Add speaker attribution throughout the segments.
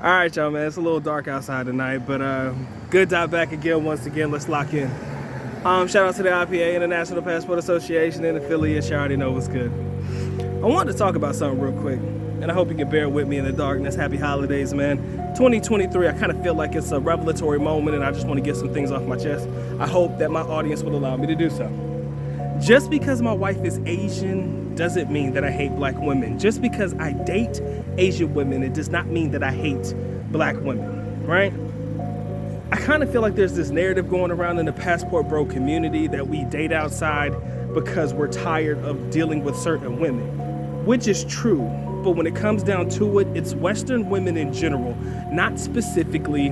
Speaker 1: All right, y'all, man. It's a little dark outside tonight, but good dive back again. Once again, let's lock in. Shout out to the IPA, International Passport Association, and affiliates. You already know what's good. I wanted to talk about something real quick, and I hope you can bear with me in the darkness. Happy holidays, man. 2023, I kind of feel like it's a revelatory moment, and I just want to get some things off my chest. I hope that my audience will allow me to do so. Just because my wife is Asian doesn't mean that I hate black women. Just because I date Asian women, it does not mean that I hate black women, right? I kind of feel like there's this narrative going around in the passport bro community that we date outside because we're tired of dealing with certain women, which is true. But when it comes down to it, it's Western women in general, not specifically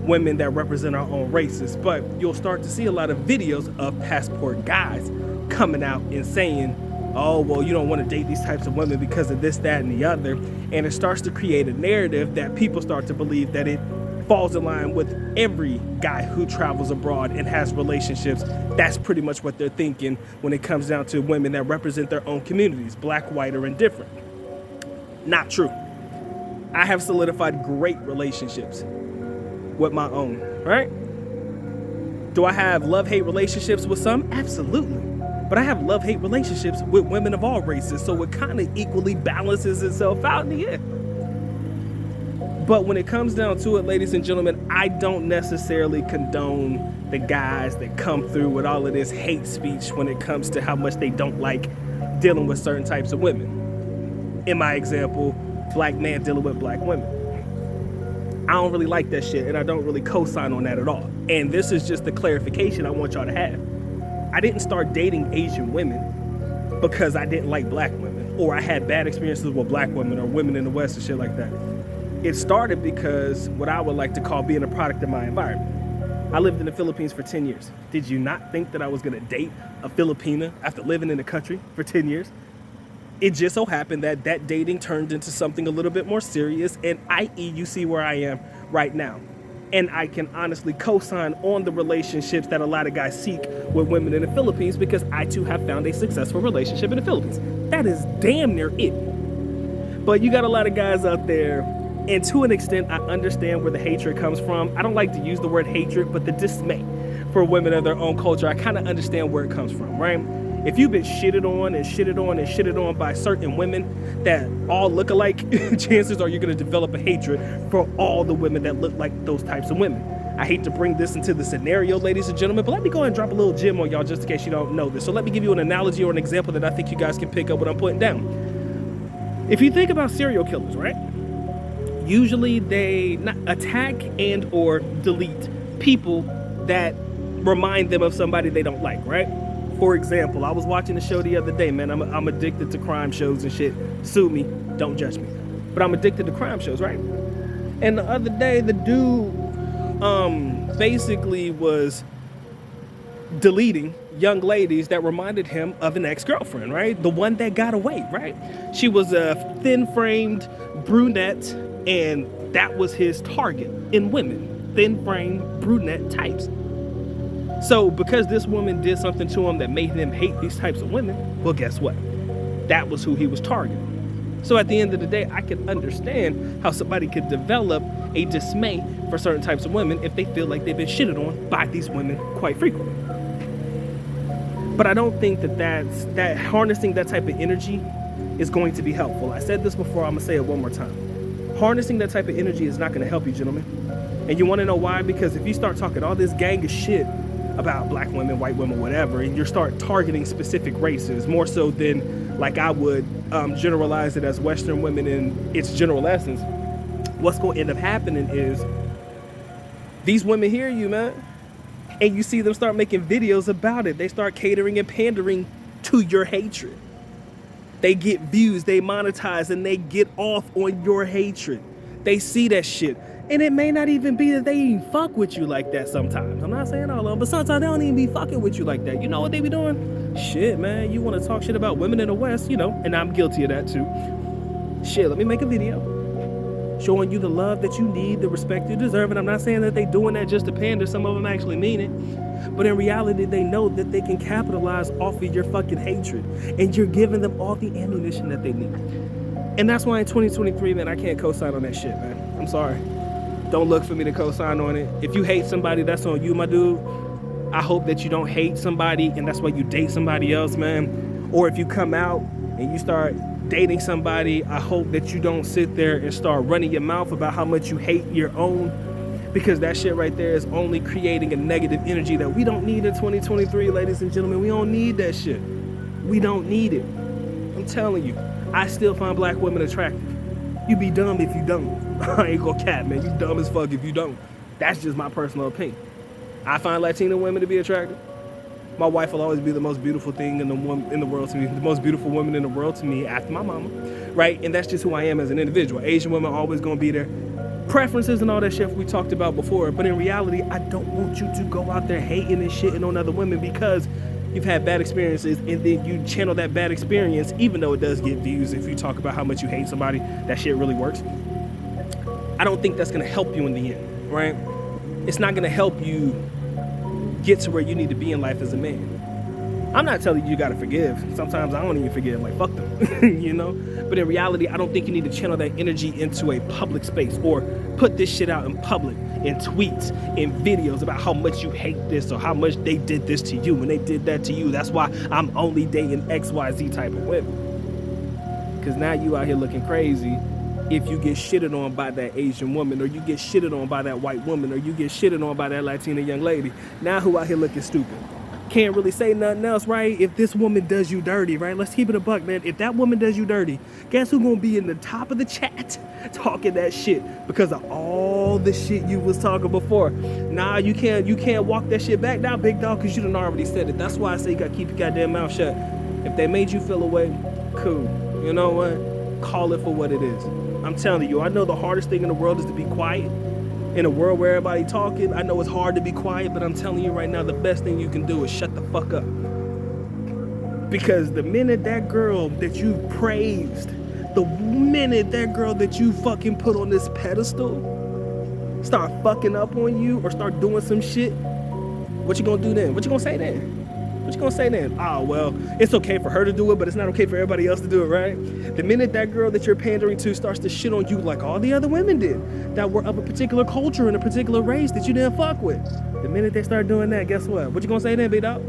Speaker 1: women that represent our own races. But you'll start to see a lot of videos of passport guys coming out and saying, oh, well, you don't want to date these types of women because of this, that, and the other. And it starts to create a narrative that people start to believe that it falls in line with every guy who travels abroad and has relationships. That's pretty much what they're thinking when it comes down to women that represent their own communities, black, white, or indifferent. Not true. I have solidified great relationships with my own, right? Do I have love-hate relationships with some? Absolutely. But I have love-hate relationships with women of all races, so it kind of equally balances itself out in the end. But when it comes down to it, ladies and gentlemen, I don't necessarily condone the guys that come through with all of this hate speech when it comes to how much they don't like dealing with certain types of women. In my example, black man dealing with black women. I don't really like that shit, and I don't really co-sign on that at all. And this is just the clarification I want y'all to have. I didn't start dating Asian women because I didn't like black women, or I had bad experiences with black women or women in the West and shit like that. It started because what I would like to call being a product of my environment. I lived in the Philippines for 10 years. Did you not think that I was gonna date a Filipina after living in the country for 10 years? It just so happened that that dating turned into something a little bit more serious, and i.e. you see where I am right now. And I can honestly co-sign on the relationships that a lot of guys seek with women in the Philippines because I too have found a successful relationship in the Philippines. That is damn near it. But you got a lot of guys out there, and to an extent, I understand where the hatred comes from. I don't like to use the word hatred, but the dismay for women of their own culture, I kind of understand where it comes from, right? If you've been shitted on and shitted on and shitted on by certain women that all look alike, chances are you're going to develop a hatred for all the women that look like those types of women. I hate to bring this into the scenario, ladies and gentlemen, but let me go ahead and drop a little gem on y'all just in case you don't know this. So let me give you an analogy or an example that I think you guys can pick up what I'm putting down. If you think about serial killers, right? Usually they not attack and or delete people that remind them of somebody they don't like, right? For example, I was watching a show the other day, man. I'm addicted to crime shows and shit. Sue me, don't judge me. But I'm addicted to crime shows, right? And the other day, the dude basically was deleting young ladies that reminded him of an ex-girlfriend, right? The one that got away, right? She was a thin-framed brunette, and that was his target in women. Thin-framed brunette types. So because this woman did something to him that made him hate these types of women, well, guess what? That was who he was targeting. So at the end of the day, I can understand how somebody could develop a dismay for certain types of women if they feel like they've been shitted on by these women quite frequently. But I don't think that harnessing that type of energy is going to be helpful. I said this before, I'm gonna say it one more time. Harnessing that type of energy is not gonna help you, gentlemen. And you wanna know why? Because if you start talking all this gang of shit about black women, white women, whatever, and you start targeting specific races more so than like I would generalize it as Western women in its general essence, what's going to end up happening is these women hear you, man, and you see them start making videos about it. They start catering and pandering to your hatred. They get views, they monetize, and they get off on your hatred. They see that shit. And it may not even be that they even fuck with you like that sometimes. I'm not saying all of them, but sometimes they don't even be fucking with you like that. You know what they be doing? Shit, man, you want to talk shit about women in the West, you know, and I'm guilty of that too. Shit, let me make a video showing you the love that you need, the respect you deserve. And I'm not saying that they doing that just to pander. Some of them actually mean it. But in reality, they know that they can capitalize off of your fucking hatred. And you're giving them all the ammunition that they need. And that's why in 2023, man, I can't co-sign on that shit, man. I'm sorry. Don't look for me to co-sign on it. If you hate somebody, that's on you, my dude. I hope that you don't hate somebody and that's why you date somebody else, man. Or if you come out and you start dating somebody, I hope that you don't sit there and start running your mouth about how much you hate your own, because that shit right there is only creating a negative energy that we don't need in 2023, ladies and gentlemen. We don't need that shit. We don't need it. I'm telling you, I still find black women attractive. You be dumb if you don't. I ain't gonna cap, man. You dumb as fuck if you don't. That's just my personal opinion. I find Latina women to be attractive. My wife will always be the most beautiful thing in the world to me, the most beautiful woman in the world to me after my mama, right? And that's just who I am as an individual. Asian women are always gonna be there. Preferences and all that shit we talked about before, but in reality, I don't want you to go out there hating and shitting on other women because you've had bad experiences and then you channel that bad experience, even though it does get views. If you talk about how much you hate somebody, that shit really works. I don't think that's gonna help you in the end, right? It's not gonna help you get to where you need to be in life as a man. I'm not telling you gotta forgive. Sometimes I don't even forgive, like fuck them, you know? But in reality, I don't think you need to channel that energy into a public space or put this shit out in public, in tweets, in videos about how much you hate this or how much they did this to you when they did that to you. That's why I'm only dating XYZ type of women. Because now you out here looking crazy if you get shitted on by that Asian woman, or you get shitted on by that white woman, or you get shitted on by that Latina young lady. Now who out here looking stupid? Can't really say nothing else, right? If this woman does you dirty, right? Let's keep it a buck, man. If that woman does you dirty, guess who gonna be in the top of the chat talking that shit because of all the shit you was talking before? Nah, you can't walk that shit back now, big dog, because you done already said it. That's why I say you gotta keep your goddamn mouth shut. If they made you feel away, cool. You know what? Call it for what it is. I'm telling you, I know the hardest thing in the world is to be quiet. In a world where everybody talking, I know it's hard to be quiet, but I'm telling you right now, the best thing you can do is shut the fuck up. Because the minute that girl that you praised, the minute that girl that you fucking put on this pedestal start fucking up on you or start doing some shit, what you gonna do then? What you gonna say then? What you gonna say then? Oh, well, it's okay for her to do it, but it's not okay for everybody else to do it, right? The minute that girl that you're pandering to starts to shit on you like all the other women did that were of a particular culture and a particular race that you didn't fuck with, the minute they start doing that, guess what? What you gonna say then, big dog?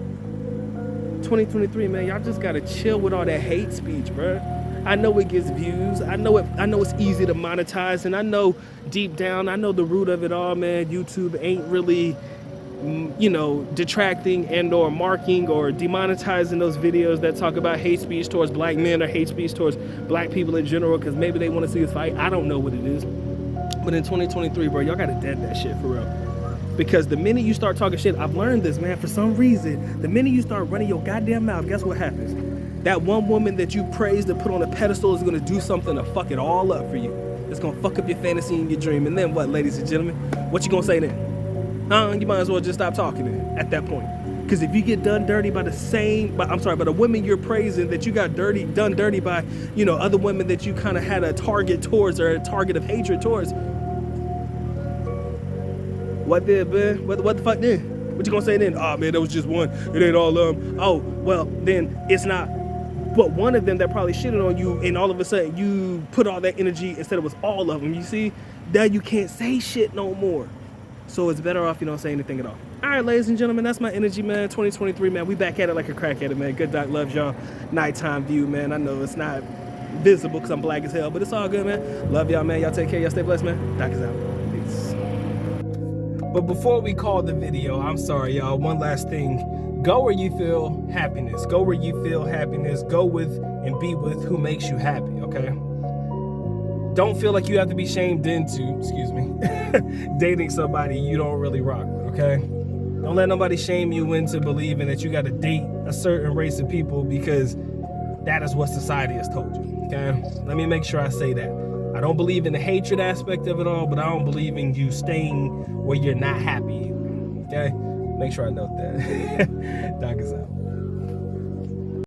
Speaker 1: 2023, man, y'all just gotta chill with all that hate speech, bro. I know it gets views. I know it's easy to monetize, and I know deep down, I know the root of it all, man. YouTube ain't really, you know, detracting and or marking or demonetizing those videos that talk about hate speech towards black men or hate speech towards black people in general, because maybe they want to see us fight. I don't know what it is. But in 2023, bro, y'all gotta dead that shit for real. Because the minute you start talking shit, I've learned this, man, for some reason, the minute you start running your goddamn mouth, guess what happens? That one woman that you praised and put on a pedestal is gonna do something to fuck it all up for you. It's gonna fuck up your fantasy and your dream. And then what, ladies and gentlemen? What you gonna say then? You might as well just stop talking then, at that point. Because if you get done dirty by the women you're praising that you got done dirty by, you know, other women that you kind of had a target towards or a target of hatred towards. What then, man? What the fuck then? What you gonna say then? Oh man, that was just one. It ain't all oh, well, then it's not but one of them that probably shitted on you, and all of a sudden you put all that energy instead it was all of them. You see? Now you can't say shit no more. So it's better off you don't say anything at all. All right, ladies and gentlemen, that's my energy, man. 2023, man. We back at it like a crack at it, man. Good Doc loves y'all. Nighttime view, man. I know it's not visible because I'm black as hell, but it's all good, man. Love y'all, man. Y'all take care. Y'all stay blessed, man. Doc is out. Peace. But before we call the video, I'm sorry, y'all. One last thing. Go where you feel happiness. Go where you feel happiness. Go with and be with who makes you happy, okay? Don't feel like you have to be shamed into, dating somebody you don't really rock with, okay? Don't let nobody shame you into believing that you got to date a certain race of people because that is what society has told you, okay? Let me make sure I say that. I don't believe in the hatred aspect of it all, but I don't believe in you staying where you're not happy, okay? Make sure I note that. Doc is out.